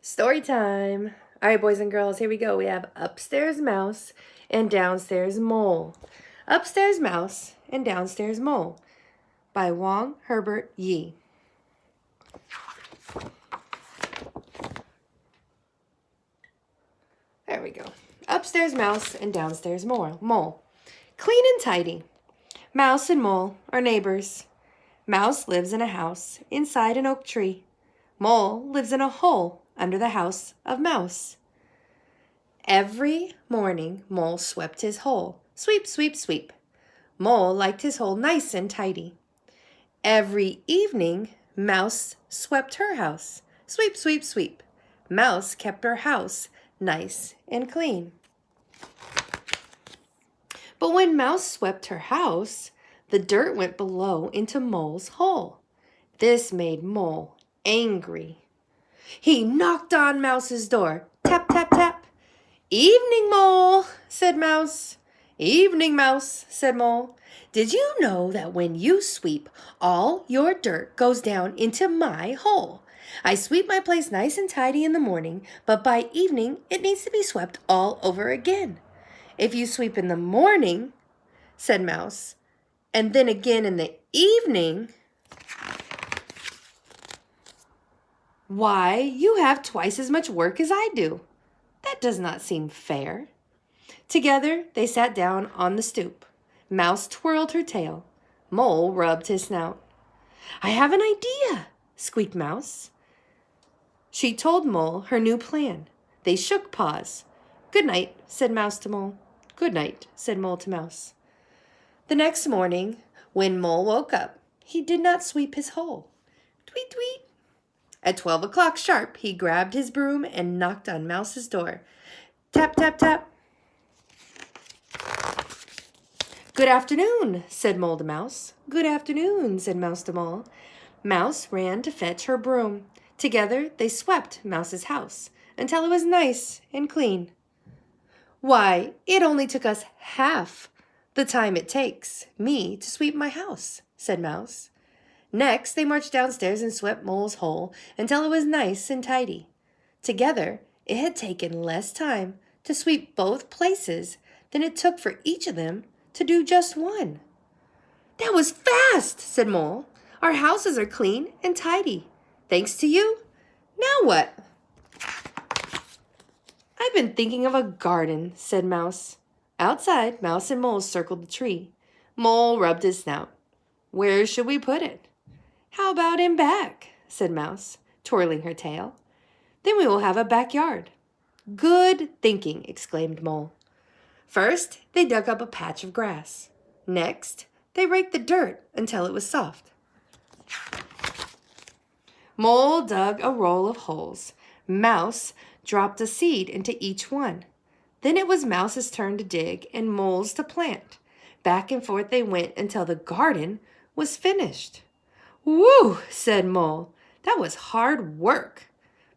Story time. All right, boys and girls, here we go. We have Upstairs Mouse and Downstairs Mole. Upstairs Mouse and Downstairs Mole by Wong Herbert Yi. There we go. Upstairs Mouse and Downstairs Mole. Clean and tidy. Mouse and Mole are neighbors. Mouse lives in a house inside an oak tree. Mole lives in a hole under the house of Mouse. Every morning, Mole swept his hole. Sweep, sweep, sweep. Mole liked his hole nice and tidy. Every evening, Mouse swept her house. Sweep, sweep, sweep. Mouse kept her house nice and clean. But when Mouse swept her house, the dirt went below into Mole's hole. This made Mole angry. He knocked on Mouse's door. Tap, tap, tap. "Evening, Mole," said Mouse. "Evening, Mouse," said Mole. "Did you know that when you sweep, all your dirt goes down into my hole? I sweep my place nice and tidy in the morning, but by evening it needs to be swept all over again." "If you sweep in the morning," said Mouse, "and then again in the evening, why, you have twice as much work as I do. That does not seem fair." Together they sat down on the stoop. Mouse twirled her tail. Mole rubbed his snout. "I have an idea," squeaked Mouse. She told Mole her new plan. They shook paws. "Good night," said Mouse to Mole. "Good night," said Mole to Mouse. The next morning, when Mole woke up, he did not sweep his hole. Tweet, tweet. At 12 o'clock sharp, he grabbed his broom and knocked on Mouse's door. Tap, tap, tap. "Good afternoon," said Mole to Mouse. "Good afternoon," said Mouse to Mole. Mouse ran to fetch her broom. Together they swept Mouse's house until it was nice and clean. "Why, it only took us half the time it takes me to sweep my house," said Mouse. Next, they marched downstairs and swept Mole's hole until it was nice and tidy. Together, it had taken less time to sweep both places than it took for each of them to do just one. "That was fast," said Mole. "Our houses are clean and tidy. Thanks to you. Now what?" "I've been thinking of a garden," said Mouse. Outside, Mouse and Mole circled the tree. Mole rubbed his snout. "Where should we put it?" "How about in back?" said Mouse, twirling her tail. "Then we will have a backyard." "Good thinking," exclaimed Mole. First, they dug up a patch of grass. Next, they raked the dirt until it was soft. Mole dug a row of holes. Mouse dropped a seed into each one. Then it was Mouse's turn to dig and Mole's to plant. Back and forth they went until the garden was finished. "Whew," said Mole. "That was hard work."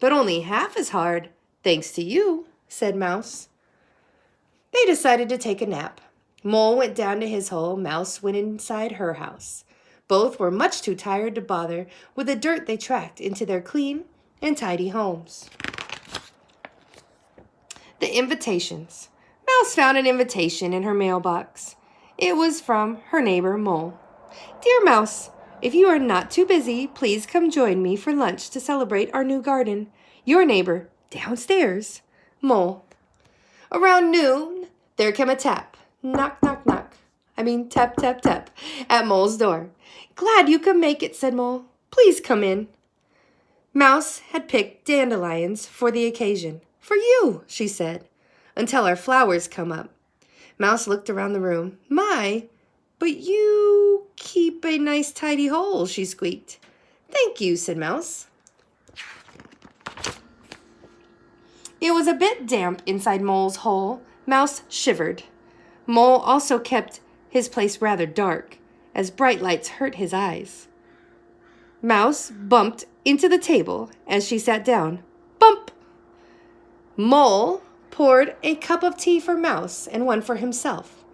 "But only half as hard, thanks to you," said Mouse. They decided to take a nap. Mole went down to his hole. Mouse went inside her house. Both were much too tired to bother with the dirt they tracked into their clean and tidy homes. The invitations. Mouse found an invitation in her mailbox. It was from her neighbor Mole. "Dear Mouse, if you are not too busy, please come join me for lunch to celebrate our new garden. Your neighbor, downstairs, Mole." Around noon, there came a tap. Knock, knock, knock. Tap, tap, tap, at Mole's door. "Glad you could make it," said Mole. "Please come in." Mouse had picked dandelions for the occasion. "For you," she said, "until our flowers come up." Mouse looked around the room. "My, but you keep a nice tidy hole," she squeaked. "Thank you," said Mouse. It was a bit damp inside Mole's hole. Mouse shivered. Mole also kept his place rather dark, as bright lights hurt his eyes. Mouse bumped into the table as she sat down. Bump! Mole poured a cup of tea for Mouse and one for himself.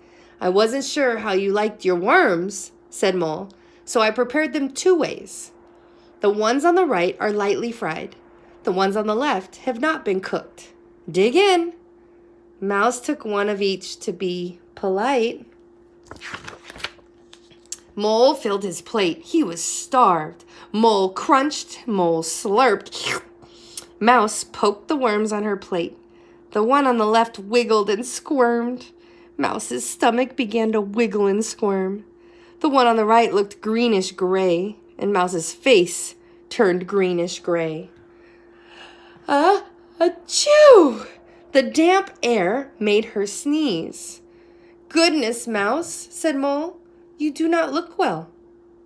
"I wasn't sure how you liked your worms," said Mole, "so I prepared them 2 ways. The ones on the right are lightly fried. The ones on the left have not been cooked. Dig in. Mouse took one of each to be polite. Mole filled his plate. He was starved. Mole crunched. Mole slurped. Mouse poked the worms on her plate. The one on the left wiggled and squirmed. Mouse's stomach began to wiggle and squirm. The one on the right looked greenish-gray, and Mouse's face turned greenish-gray. Achoo! The damp air made her sneeze. Goodness, Mouse, said Mole, you do not look well.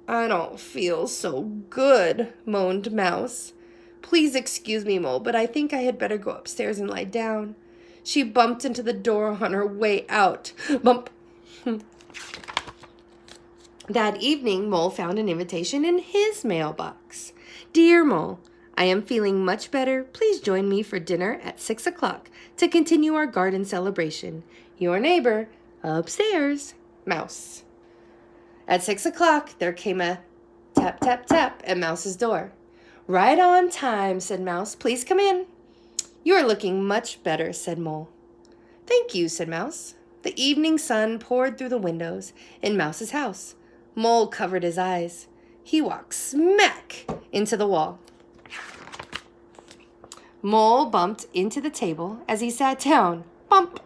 I don't feel so good, moaned Mouse. Please excuse me, Mole, but I think I had better go upstairs and lie down. She bumped into the door on her way out. Bump. That evening, Mole found an invitation in his mailbox. Dear Mole, I am feeling much better. Please join me for dinner at 6 o'clock to continue our garden celebration. Your neighbor, upstairs, Mouse. At 6 o'clock, there came a tap, tap, tap at Mouse's door. Right on time, said Mouse. Please come in. You are looking much better, said Mole. Thank you, said Mouse. The evening sun poured through the windows in Mouse's house. Mole covered his eyes. He walked smack into the wall. Mole bumped into the table as he sat down. Bump!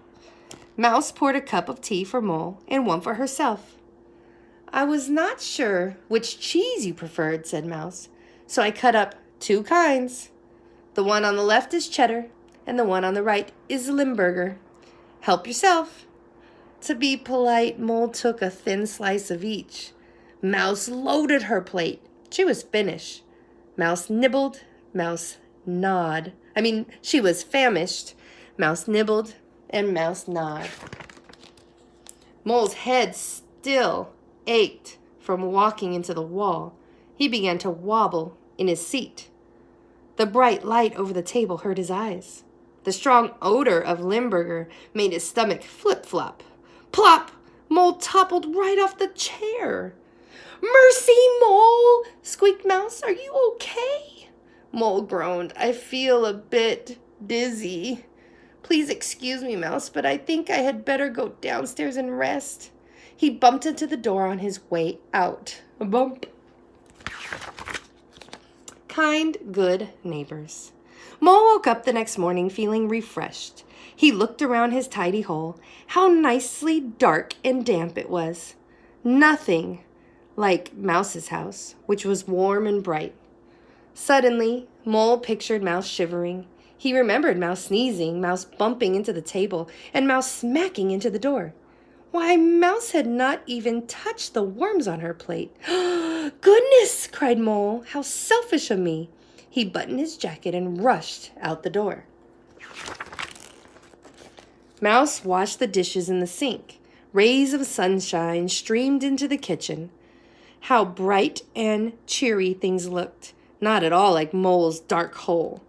Mouse poured a cup of tea for Mole and one for herself. I was not sure which cheese you preferred, said Mouse, so I cut up 2 kinds. The one on the left is cheddar, and the one on the right is Limburger. Help yourself. To be polite, Mole took a thin slice of each. Mouse loaded her plate. She was finished. Mouse nibbled. Mouse gnawed. She was famished. Mouse nibbled, and Mouse gnawed. Mole's head still ached from walking into the wall. He began to wobble in his seat. The bright light over the table hurt his eyes. The strong odor of Limburger made his stomach flip-flop. Plop! Mole toppled right off the chair. Mercy, Mole! Squeaked Mouse. Are you okay? Mole groaned. I feel a bit dizzy. Please excuse me, Mouse, but I think I had better go downstairs and rest. He bumped into the door on his way out. A bump. Kind, good neighbors. Mole woke up the next morning feeling refreshed. He looked around his tidy hole. How nicely dark and damp it was. Nothing like Mouse's house, which was warm and bright. Suddenly, Mole pictured Mouse shivering. He remembered Mouse sneezing, Mouse bumping into the table, and Mouse smacking into the door. Why, Mouse had not even touched the worms on her plate. Goodness, cried Mole, how selfish of me. He buttoned his jacket and rushed out the door. Mouse washed the dishes in the sink. Rays of sunshine streamed into the kitchen. How bright and cheery things looked. Not at all like Mole's dark hole.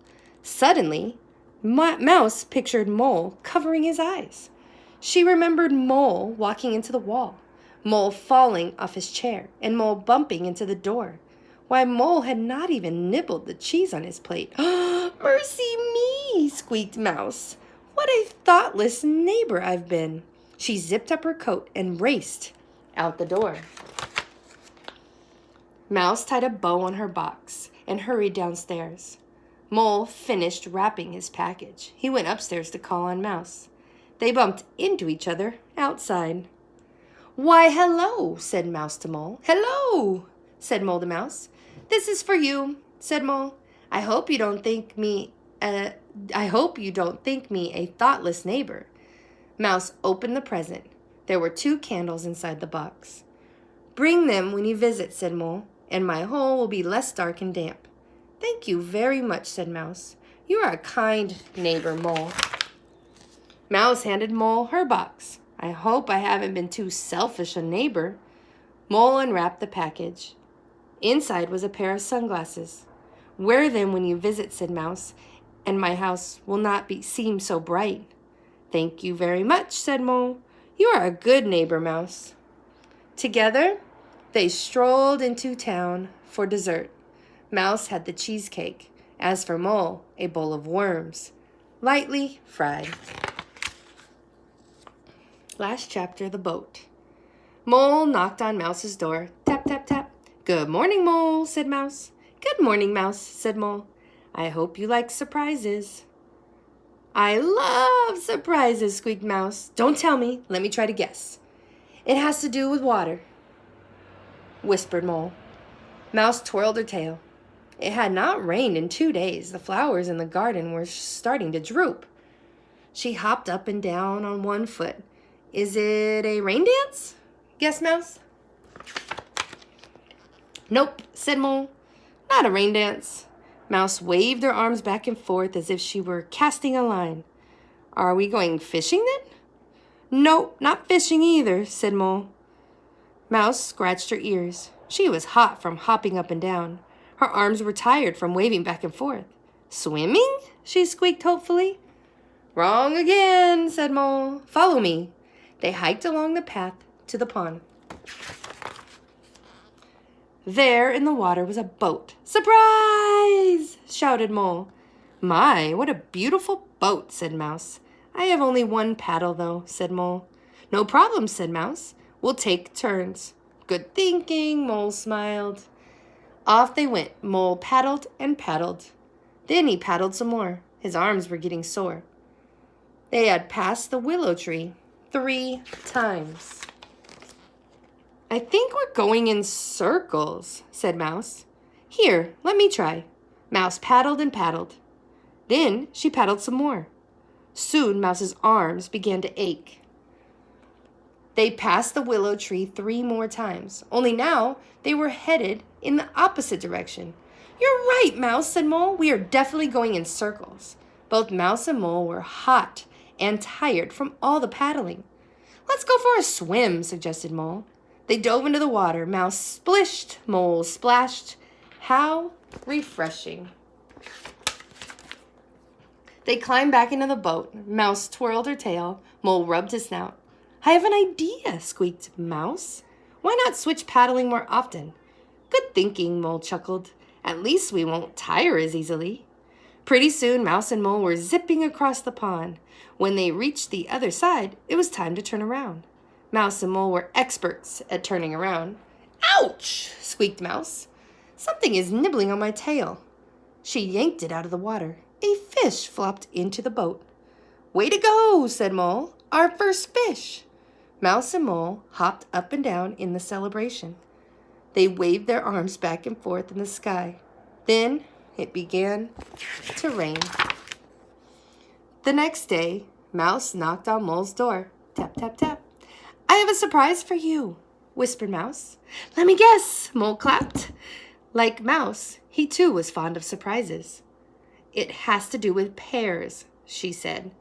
Suddenly, Mouse pictured Mole covering his eyes. She remembered Mole walking into the wall, Mole falling off his chair, and Mole bumping into the door. Why, Mole had not even nibbled the cheese on his plate. Mercy me, squeaked Mouse. What a thoughtless neighbor I've been. She zipped up her coat and raced out the door. Mouse tied a bow on her box and hurried downstairs. Mole finished wrapping his package. He went upstairs to call on Mouse. They bumped into each other outside. Why, hello, said Mouse to Mole. Hello, said Mole to Mouse. This is for you, said Mole. I hope you don't think me a thoughtless neighbor. Mouse opened the present. There were 2 candles inside the box. Bring them when you visit, said Mole, and my hole will be less dark and damp. Thank you very much, said Mouse. You are a kind neighbor, Mole. Mouse handed Mole her box. I hope I haven't been too selfish a neighbor. Mole unwrapped the package. Inside was a pair of sunglasses. Wear them when you visit, said Mouse, and my house will not seem so bright. Thank you very much, said Mole. You are a good neighbor, Mouse. Together, they strolled into town for dessert. Mouse had the cheesecake, As for Mole, a bowl of worms, lightly fried. Last chapter, the boat. Mole knocked on Mouse's door. Tap, tap, tap. "Good morning, Mole," said Mouse. "Good morning, Mouse," said Mole. "I hope you like surprises." "I love surprises," squeaked Mouse. "Don't tell me. Let me try to guess." "It has to do with water," whispered Mole. Mouse twirled her tail. It had not rained in 2 days. The flowers in the garden were starting to droop. She hopped up and down on one foot. "Is it a rain dance?" guessed Mouse. "Nope," said Mole. "Not a rain dance." Mouse waved her arms back and forth as if she were casting a line. "Are we going fishing then?" "Nope, not fishing either," said Mole. Mouse scratched her ears. She was hot from hopping up and down. Her arms were tired from waving back and forth. "Swimming?" she squeaked hopefully. "Wrong again," said Mole. "Follow me." They hiked along the path to the pond. There in the water was a boat. "Surprise!" shouted Mole. "My, what a beautiful boat," said Mouse. "I have only one paddle, though," said Mole. "No problem," said Mouse. "We'll take turns." "Good thinking," Mole smiled. Off they went. Mole paddled and paddled. Then he paddled some more. His arms were getting sore. They had passed the willow tree 3 times. "I think we're going in circles," said Mouse. "Here, let me try." Mouse paddled and paddled. Then she paddled some more. Soon Mouse's arms began to ache. They passed the willow tree 3 more times, only now they were headed in the opposite direction. "You're right, Mouse," said Mole. "We are definitely going in circles." Both Mouse and Mole were hot and tired from all the paddling. "Let's go for a swim," suggested Mole. They dove into the water. Mouse splished, Mole splashed. How refreshing. They climbed back into the boat. Mouse twirled her tail. Mole rubbed his snout. "I have an idea," squeaked Mouse. "Why not switch paddling more often?" "Good thinking," Mole chuckled. "At least we won't tire as easily." Pretty soon, Mouse and Mole were zipping across the pond. When they reached the other side, it was time to turn around. Mouse and Mole were experts at turning around. "Ouch!" squeaked Mouse. "Something is nibbling on my tail." She yanked it out of the water. A fish flopped into the boat. "Way to go," said Mole. "Our first fish." Mouse and Mole hopped up and down in the celebration. They waved their arms back and forth in the sky. Then it began to rain. The next day, Mouse knocked on Mole's door. Tap, tap, tap. "I have a surprise for you," whispered Mouse. "Let me guess," Mole clapped. Like Mouse, he too was fond of surprises. "It has to do with pears," she said.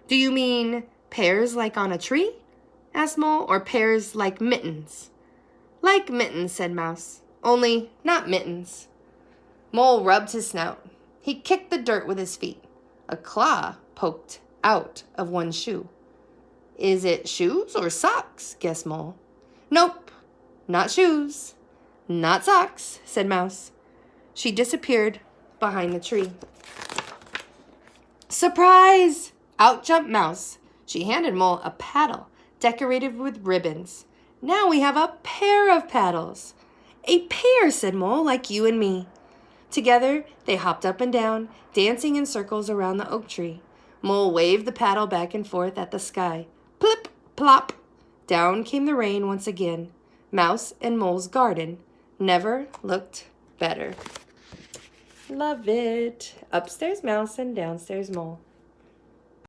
"Do you mean pears like on a tree?" asked Mole, "or pears like mittens?" "Like mittens," said Mouse, "only not mittens." Mole rubbed his snout. He kicked the dirt with his feet. A claw poked out of one shoe. "Is it shoes or socks?" guessed Mole. "Nope, not shoes, not socks," said Mouse. She disappeared behind the tree. "Surprise!" Out jumped Mouse. She handed Mole a paddle decorated with ribbons. "Now we have a pair of paddles." "A pair," said Mole, "like you and me." Together, they hopped up and down, dancing in circles around the oak tree. Mole waved the paddle back and forth at the sky. Plip, plop. Down came the rain once again. Mouse and Mole's garden never looked better. Love it. Upstairs Mouse and downstairs Mole.